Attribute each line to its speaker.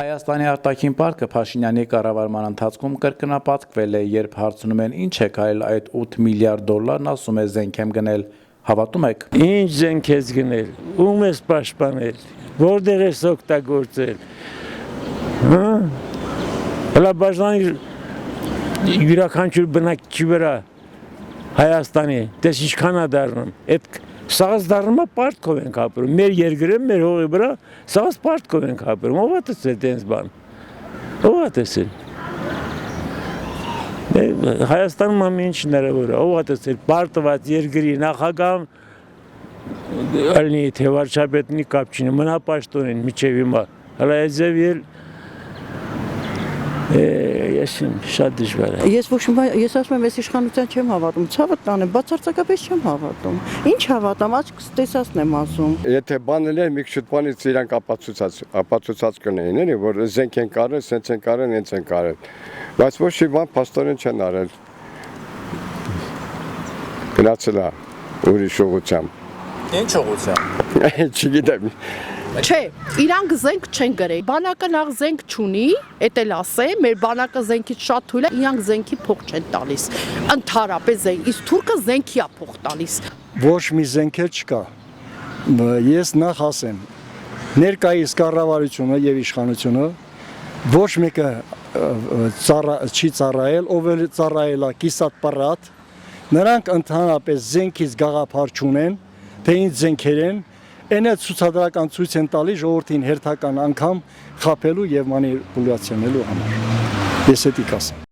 Speaker 1: Հայաստանի արտաքին պարտքը Փաշինյանի կառավարման ընթացքում կրկնապատկվել է, երբ հարցնում են ինչ է կարել այդ 8 միլիարդ դոլարն, ասում է զենք եմ գնել, հավատում եք։
Speaker 2: Ինչ զենք ես գնել, ում ես պաշտպանել, որտեղ ես օգտագործել։ Հələ բաժանի յուրաքանչյուր բնակչի վրա Հայաստանի, դες ինչքան է դառնում, այդ սաղս դառնում է պարտքով ենք ապրում, մեր երկրը, մեր հողի վրա սաղս պարտքով ենք ապրում, ով է տեսել դենց բան, ով է տեսել։ Հայաստանում ամեն ինչ հնարավոր է, ով է տեսել պարտված երկրի նախագահ ալնի թե վարչապետի կապ չունի, մնա պաշտոնին միջև հիմա, հələ այդպես էլ ես շատ դժվար է։
Speaker 3: Ես ասում եմ, ես իշխանության չեմ հավատում, ցավը տանեմ, բացարձակապես չեմ հավատում։ Ինչ հավատամ, աչքս տեսածն եմ ասում։
Speaker 4: Եթե բանել են մի քիչ բանից իրանք ապացուցած կնեին, էլի, որ զենք են կարել, սենց են կարել, հենց են կարել։ Բայց ոչ մի բան փաստորեն չեն արել։ Գնացել է ուրիշ ուղղությամբ։
Speaker 1: Ինչ ուղղությամբ։
Speaker 4: Չգիտեմ։
Speaker 5: Չէ, իրանք զենք չեն գրել, բանակը նախ զենք չունի, էդ էլ ասեմ, մեր բանակը զենքից շատ թույլ է, իրանք զենքի փող չեն տալիս, ընդհանրապես զենք, իսկ թուրքը զենքի է փող տալիս։
Speaker 6: Ոչ մի զենք էլ չկա, ես նախ ասեմ, ներկայիս կառավարությունը և իշխանությունը ոչ մեկը չի ծառայել, ով էլ ծառայել է կիսատ պռատ, նրանք ընդհանրապես զենքից գաղափար չունեն, թե ինչ զենքեր են, Այն է ցուցադրական ցույց են տալի ժողովրդին հերթական անգամ խաբելու եւ մանիպուլյացիոնելու համար։ Ես էդի կասեմ։